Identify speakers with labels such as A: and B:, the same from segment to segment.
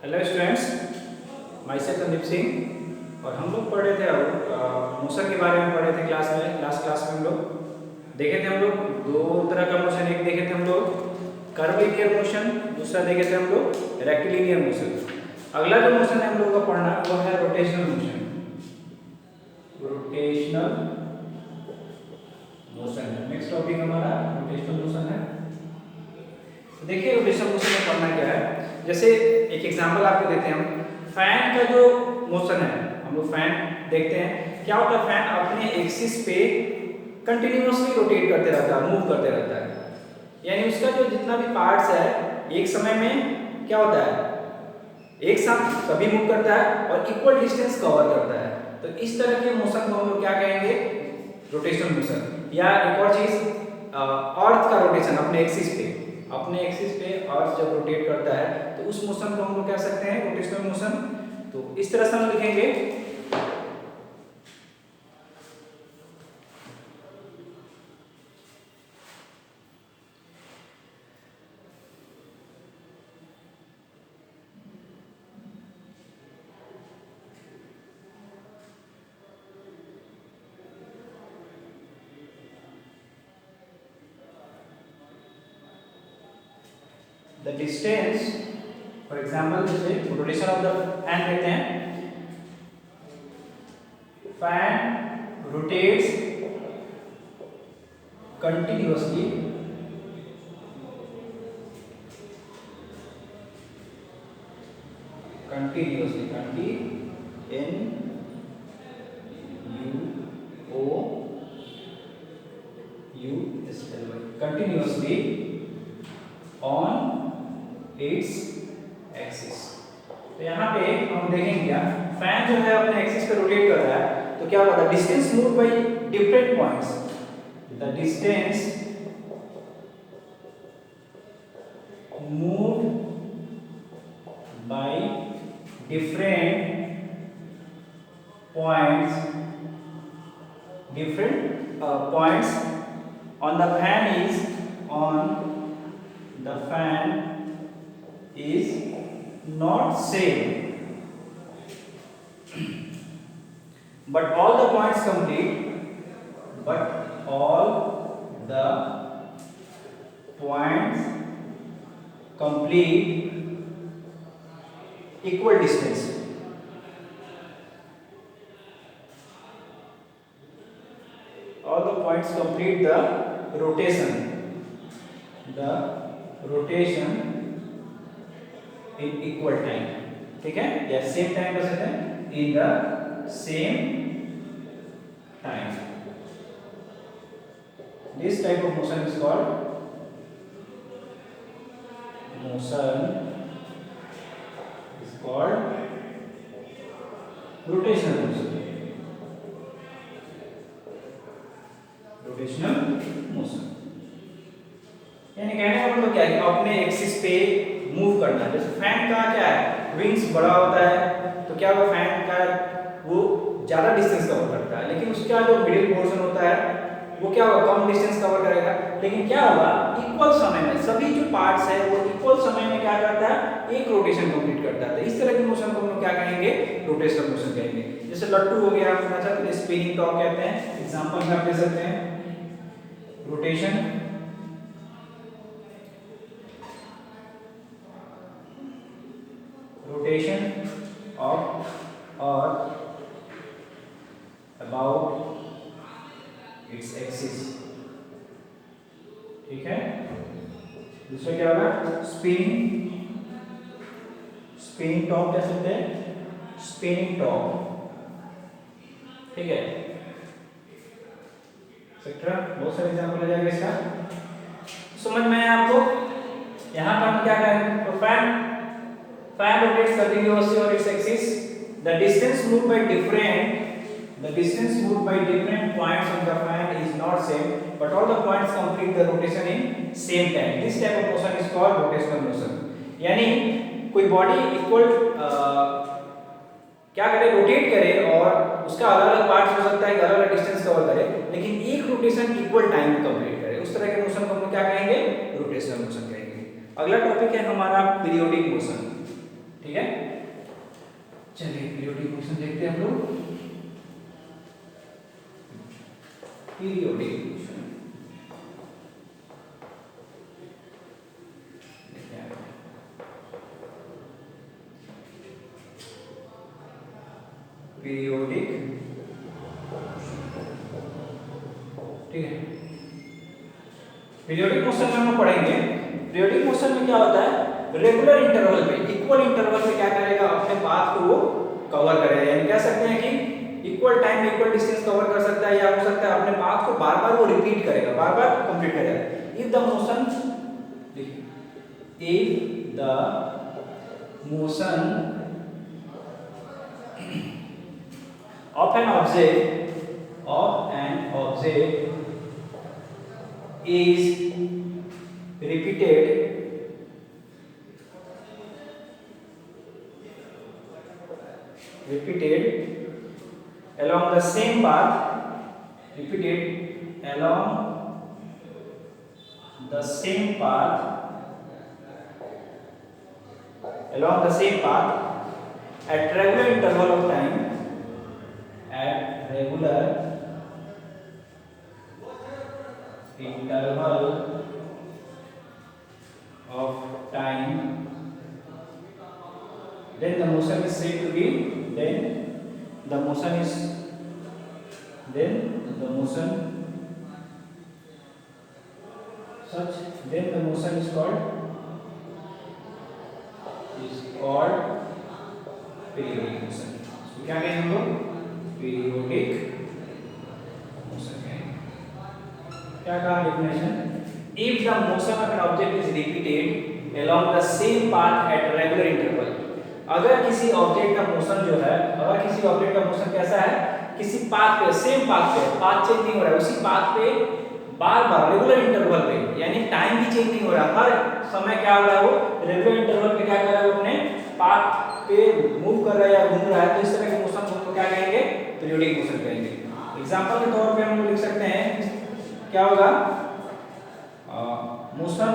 A: Hello students, माई से संदीप सिंह। और हम लोग पढ़ रहे थे अब मोशन के बारे में पढ़ रहे थे क्लास में। लास्ट क्लास में हम लोग देखे थे, हम लोग दो तरह का मोशन। एक देखे थे हम लोग कर्वीलिनियर मोशन, दूसरा देखे थे हम लोग रेक्टिलिनियर मोशन। अगला जो मोशन है हम लोग का पढ़ना वो है रोटेशनल मोशन। रोटेशनल मोशन है नेक्स्ट टॉपिक हमारा, रोटेशनल मोशन है। तो देखिए रोटेशनल मोशन में पढ़ना क्या है। जैसे एक एग्जांपल आपको देते हैं हम, फैन का जो मोशन है, हम लोग फैन देखते हैं क्या होता है। फैन अपने एक्सिस पे कंटिन्यूअसली रोटेट करते रहता है, मूव करते रहता है। यानी उसका जो जितना भी पार्ट्स है एक समय में क्या होता है, एक साथ सभी मूव करता है और इक्वल डिस्टेंस कवर करता है। तो इस तरह के मोशन को हम लोग क्या कहेंगे, रोटेशनल मोशन। या एक और चीज, अर्थ का रोटेशन अपने एक्सिस पे अर्थ जब रोटेट करता है तो उस मोशन को हम लोग कह सकते हैं रोटेशनल मोशन। तो इस तरह से हम लिखेंगे, द डिस्टेंस, फॉर एग्जाम्पल जैसे रोटेशन ऑफ द फैन लेते हैं, fan rotates continuously continuously on its axis। तो यहाँ पे हम देखेंगे क्या, फैन जो है अपने एक्सिस पे रोटेट कर रहा है तो क्या होगा, distance move by different points. The distance move by different points on the fan is not same, but all the points complete equal distance। all the points complete the rotation in equal time। ठीक है, या same time कर सकते हैं, in the same time. This type of motion is called rotational motion. Rotational motion यानी कहने का मतलब क्या है कि अपने एक्सिस पे मूव करना। जैसे फैन का क्या है, विंग्स बड़ा होता है तो क्या होगा, फैन का वो ज्यादा डिस्टेंस कवर करता है, लेकिन उसका जो मिडिल पोर्शन होता है वो क्या होगा, कम डिस्टेंस कवर करेगा। लेकिन क्या होगा, इक्वल समय में सभी जो पार्ट्स है वो इक्वल समय में क्या करता है, एक रोटेशन कंप्लीट करता है। तो इस तरह के मोशन को हम लोग क्या कहेंगे, रोटेशनल मोशन कहेंगे। जैसे लट्टू हो गया, आप समझ सकते हैं, स्पिनिंग टॉप कहते हैं। एग्जांपल में आप ले सकते हैं rotation of earth about its axis। ठीक है, दूसरा क्या होगा, स्पिनिंग टॉप कह सकते हैं, स्पिनिंग टॉप। ठीक है, सेक्टर बहुत सारे एग्जांपल हो जाएगा इसका, समझ में आया आपको। यहां पर हम क्या करेंगे, तो fan rotates continuously on its axis। the distance moved by different points on the fan is not same, but all the points complete the rotation in same time। this type of motion is called rotational motion। यानी कोई body equal क्या करे, rotate करे और उसका अलग अलग parts हो सकता है, अलग अलग डिस्टेंस कवर करे, लेकिन एक रोटेशन इक्वल टाइम में कंप्लीट करे। उस तरह के मोशन को हम क्या कहेंगे, रोटेशनल मोशन कहेंगे। अगला टॉपिक है हमारा पीरियोडिक मोशन। ठीक है, चलिए पीरियोडिक मोशन देखते हैं हम लोग। पीरियोडिक मोशन पीरियोडिक, ठीक है। पीरियोडिक मोशन में हम लोग पढ़ेंगे, पीरियोडिक मोशन में क्या होता है, रेगुलर इंटरवल पे, इक्वल इंटरवल पे क्या करेगा, अपने पाथ को वो कवर करेगा। यानी कह सकते हैं कि इक्वल टाइम में इक्वल डिस्टेंस कवर कर सकता है, या हो सकता है अपने पाथ को बार बार वो रिपीट करेगा, बार बार कंप्लीट करेगा। If the motion, if the motion of an object is repeated along the same path, repeated along the same path, at regular interval of time, at regular interval of time, then the motion is said to be, the motion is called periodic motion। तो क्या कहेंगे हम लोग, periodic motion है। क्या कहा definition, if the motion of an object is repeated along the same path at regular interval, अगर किसी ऑब्जेक्ट का मोशन जो है, अगर किसी ऑब्जेक्ट का मोशन कैसा है, किसी पाथ पे, सेम पाथ पे, पाथ चेंज नहीं हो रहा है, उसी पाथ पे बार बार रेगुलर इंटरवल पे, यानी टाइम भी चेंज नहीं हो रहा, हर समय क्या हो रहा है, वो रेगुलर इंटरवल पे क्या कर रहा है, वो अपने पाथ पे मूव कर रहा है या घूम रहा है, तो इस तरह के मोशन को क्या कहेंगे, पीरियोडिक मोशन कहेंगे। एग्जांपल के तौर पे हम लोग लिख सकते हैं, क्या होगा, motion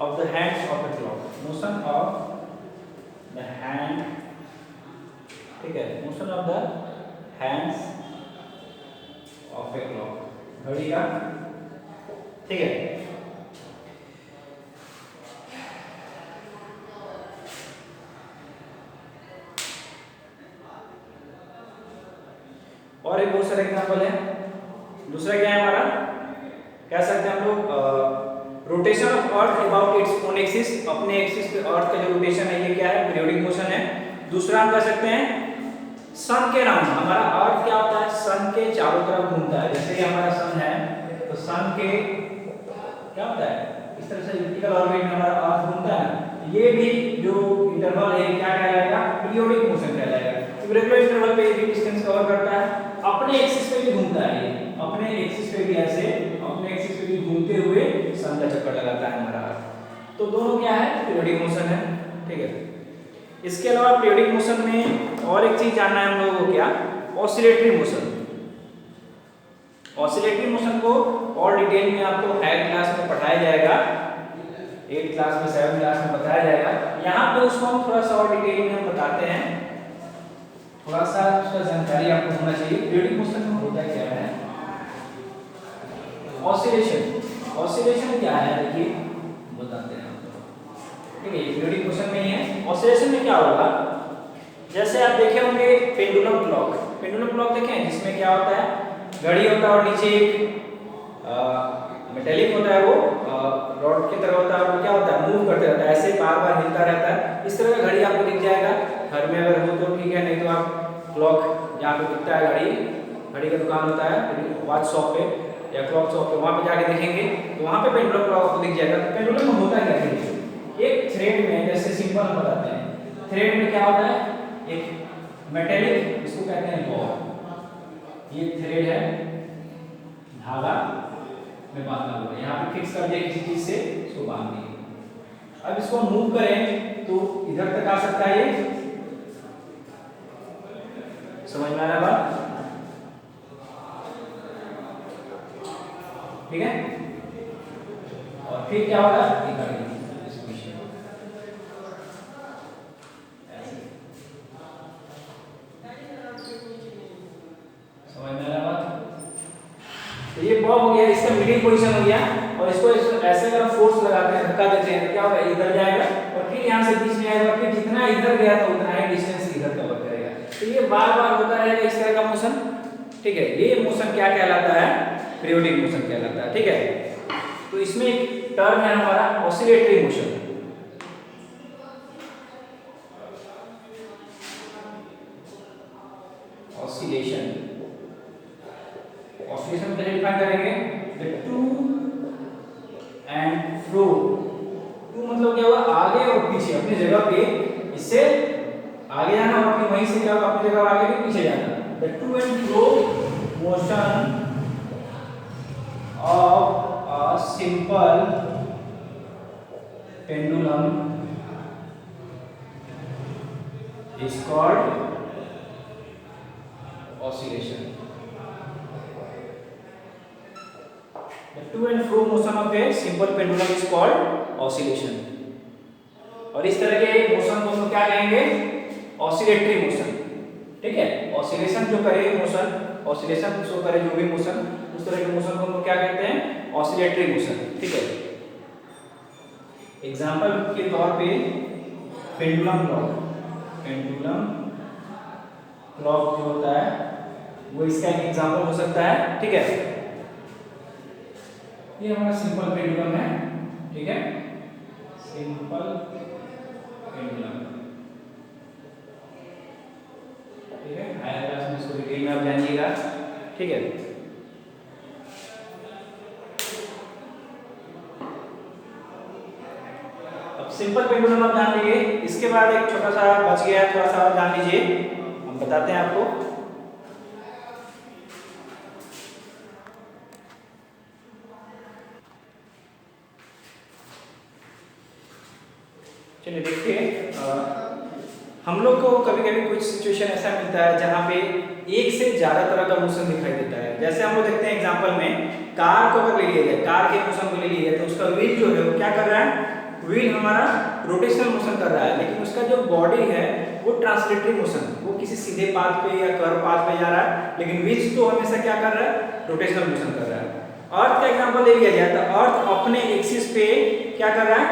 A: of the hands of a clock, motion of the hand, ठीक है, motion of the hands of a clock, घड़ी का, ठीक है। और एक बहुत सारे एग्जाम्पल है। दूसरा क्या है हमारा, कह सकते हैं हम लोग rotation of earth about its own axis, अपने एक्सिस पे अर्थ का जो रोटेशन है ये क्या है, पीरियोडिक मोशन है। दूसरा हम कह सकते हैं सन के राउंड, हमारा अर्थ क्या होता है, सन के चारों तरफ घूमता है। जैसे कि हमारा सन है, तो सन के क्या होता है, इस तरह से इलेक्ट्रिकल ऑर्बिट में हमारा अर्थ घूमता है, ये भी जो इंटरवल है क्या कहलाएगा, पीरियोडिक मोशन कहलाएगा। तो रेगुलर इंटरवल पे भी डिस्टेंस कवर करता है, अपने एक्सिस पे भी घूमता है, ये अपने एक्सिस पे भी ऐसे अपने एक्सिस पे भी घूमते हुए सन का चक्कर लगाता है हमारा अर्थ। तो दोनों क्या है, पीरियोडिक मोशन है, ठीक है। इसके अलावा पीरियोडिक मोशन में और एक चीज जानना है हम लोगों को, क्या, ऑसिलेटरी मोशन। ऑसिलेटरी मोशन को और डिटेल में आपको हायर क्लास में पढ़ाया जाएगा, 8 क्लास में 7 क्लास में बताया जाएगा। यहाँ पे उसको हम थोड़ा सा और डिटेल में हम बताते हैं, थोड़ा सा उसका जानकारी आपको होना चाहिए। पीरियोडिक मोशन में होता क्या है, ऑसिलेशन। ऑसिलेशन क्या है, देखिए बताते हैं आपको, ठीक है, पीरियोडिक मोशन में ही है। ऑसिलेशन में क्या होगा, जैसे आप देखे होंगे पेंडुलम क्लॉक, पेंडुलम क्लॉक देखे हैं, जिसमें क्या होता है, घड़ी होता है और नीचे एक मेटेलिक होता है, वो रॉड की तरह होता है, और वो क्या होता है, मूव करते रहता है, ऐसे बार बार हिलता रहता है। इस तरह का घड़ी आपको दिख जाएगा घर में, अगर हो तो ठीक है, नहीं तो आप क्लॉक जहाँ पे दिखता है घड़ी, घड़ी का दुकान होता है वॉच शॉप पे या क्लॉक शॉप पे, वहाँ पे जाके देखेंगे तो वहाँ पे पेंडुलम क्लॉक आपको दिख जाएगा। तो पेंडुलम में होता क्या है, एक थ्रेड में, जैसे सिंपल हम बताते हैं, थ्रेड में क्या होता है, एक मेटेलिक, इसको कहते हैं बॉल, ये थ्रेड है, धागा में बांधना हुआ है, यहाँ पे फिक्स कर दिया किसी चीज से, इसको बांध दिया। अब इसको मूव करें तो इधर तक आ सकता है, ये समझ में आ रहा है बात, ठीक है। और फिर क्या होगा, ये करेंगे डिस्ट्रीब्यूशन। समझ में आ रहा बात? तो ये बॉब हो गया, इसका मिडिल पोजीशन हो गया, और इसको ऐसे अगर फोर्स लगाते हैं, धक्का देते हैं, तो क्या होगा, इधर जाएगा और फिर यहाँ से बीच में आएगा, फिर जितना इधर गया था उतना ही डिस्टेंस इधर कवर करेगा। तो ये बार बार होता रहेगा इस तरह का मोशन। ठीक है, ये मोशन क्या कहलाता है, पीरियोडिक मोशन कहलाता है। ठीक है, तो इसमें एक टर्म है हमारा ऑसिलेटरी मोशन। ऑसिलेशन, ऑसिलेशन कैसे डिफाइन करेंगे, the to and fro. To मतलब क्या हुआ, आगे और पीछे अपनी जगह पे, इससे आगे जाना और फिर वहीं से क्या होगा, अपनी जगह आगे भी पीछे जाना। The to and fro motion of a simple pendulum is called oscillation. The to and fro motion of a simple pendulum is called oscillation. और इस तरह के मोशन को हम क्या कहेंगे, ऑसिलेटरी मोशन। ठीक है, ऑसिलेशन जो करे मोशन, ऑसिलेशन शो करे जो भी मोशन, उस तरह के मोशन को हम क्या कहते हैं, ऑसिलेटरी मोशन। ठीक है, एग्जांपल के तौर पे पेंडुलम क्लॉक, पेंडुलम क्लॉक जो होता है वो इसका एक एग्जांपल हो सकता है। ठीक है, ये हमारा सिंपल पेंडुलम है। ठीक है, सिंपल पेंडुलम। ठीक है, हायर क्लास में इसको डिटेल में आप जानिएगा। ठीक है, अब सिंपल पेंडुलम आप जान लीजिए। इसके बाद एक छोटा सा बच गया, थोड़ा सा और जान लीजिए, हम बताते हैं आपको। चलिए देखिए, हम लोग को कभी कभी कुछ सिचुएशन ऐसा मिलता है जहाँ पे एक से ज्यादा तरह का मोशन दिखाई देता है। जैसे हम लोग देखते हैं एग्जांपल में, कार को अगर ले लिया जाए, कार के मोशन को ले लिया जाए, तो उसका व्हील जो है वो क्या कर रहा है, व्हील हमारा रोटेशनल मोशन कर रहा है, लेकिन उसका जो बॉडी है वो ट्रांसलेटरी मोशन, वो किसी सीधे पाथ पे या कर्व पाथ पे जा रहा है, लेकिन व्हील्स तो हमेशा क्या कर रहा है, रोटेशनल मोशन कर रहा है। अर्थ का एग्जांपल ले लिया जाए तो अर्थ अपने एक्सिस पे क्या कर रहा है,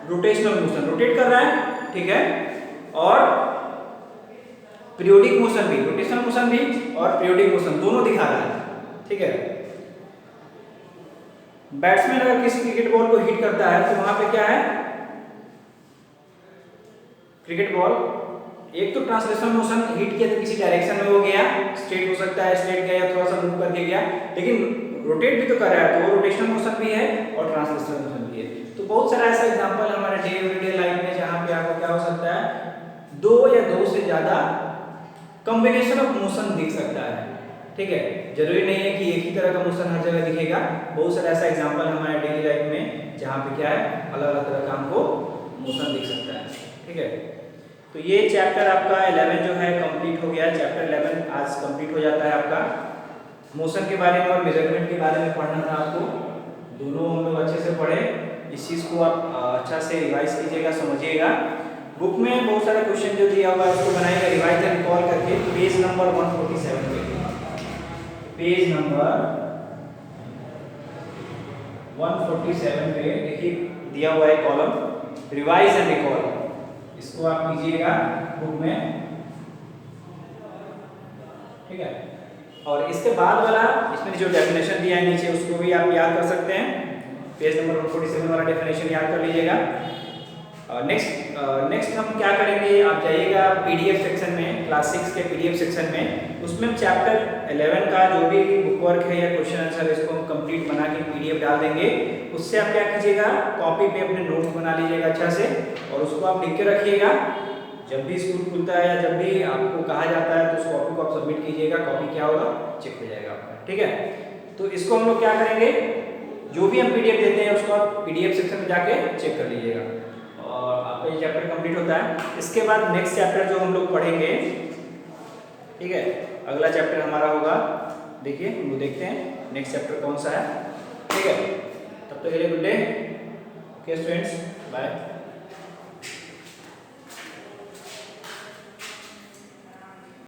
A: रोटेशनल मोशन, रोटेट कर रहा है। ठीक है, और पीरियोडिक मोशन भी, रोटेशनल मोशन भी और पीरियोडिक मोशन दोनों दिखा रहा है। ठीक है, बैट्समैन अगर किसी क्रिकेट बॉल को हिट करता है तो वहां पे क्या है, क्रिकेट बॉल एक तो ट्रांसलेशनल मोशन हिट किया तो किसी डायरेक्शन में वो गया, स्ट्रेट हो सकता है, स्ट्रेट गया या थोड़ा सा मूव करके गया, लेकिन रोटेट भी तो कर रहा है, तो वो रोटेशनल मोशन भी है और ट्रांसलेशनल मोशन भी है। तो बहुत सारा ऐसा एग्जांपल हमारे डे एवरीडे लाइफ में जहां पे आपको क्या हो सकता है, दो या दो से ज्यादा कॉम्बिनेशन ऑफ मोशन दिख सकता है। ठीक है, जरूरी नहीं है कि एक ही तरह का मोशन हर जगह दिखेगा। बहुत सारा ऐसा एग्जांपल हमारे डेली लाइफ में जहां पे क्या है, अलग अलग तरह का हमको मोशन दिख सकता है। ठीक है, तो ये चैप्टर आपका 11 जो है कंप्लीट हो गया। चैप्टर 11 आज कंप्लीट हो जाता है आपका। मोशन के बारे में और मेजरमेंट के बारे में पढ़ना था आपको, दोनों हम लोग अच्छे से पढ़े। इस चीज़ को आप अच्छा से रिवाइज कीजिएगा, समझिएगा। बुक में बहुत सारा क्वेश्चन जो दिया हुआ है उसको बनाइएगा रिवाइज एंड रिकॉल करके। पेज नंबर 147 पे, पेज नंबर 147 पे देखिए दिया हुआ है कॉलम रिवाइज एंड रिकॉल, इसको आप कीजिएगा बुक में। ठीक है, और इसके बाद वाला इसमें जो डेफिनेशन दिया है नीचे उसको भी आप याद कर सकते हैं। पेज नंबर 147 वाला डेफिनेशन याद कर लीजिएगा। नेक्स्ट हम क्या करेंगे, आप जाइएगा पीडीएफ सेक्शन में, क्लास 6 के पीडीएफ सेक्शन में, उसमें हम चैप्टर 11 का जो भी बुक वर्क है या क्वेश्चन आंसर इसको हम कंप्लीट बना के पीडीएफ डाल देंगे। उससे आप क्या कीजिएगा, कॉपी पे अपने नोट्स बना लीजिएगा अच्छा से, और उसको आप लिख के रखिएगा। जब भी स्कूल खुलता है या जब भी आपको कहा जाता है तो उस कॉपी को आप सबमिट कीजिएगा, कॉपी क्या होगा, चेक हो जाएगा आपका। ठीक है, तो इसको हम लोग क्या करेंगे, जो भी हम पीडीएफ देते हैं उसको आप पीडीएफ सेक्शन में जाके चेक कर लीजिएगा, और आपका ये चैप्टर कंप्लीट होता है। इसके बाद नेक्स्ट चैप्टर जो हम लोग पढ़ेंगे, ठीक है, अगला चैप्टर हमारा होगा, देखिए हम लोग देखते हैं नेक्स्ट चैप्टर कौन सा है। ठीक है, तब तक के लिए good day. Okay students, bye.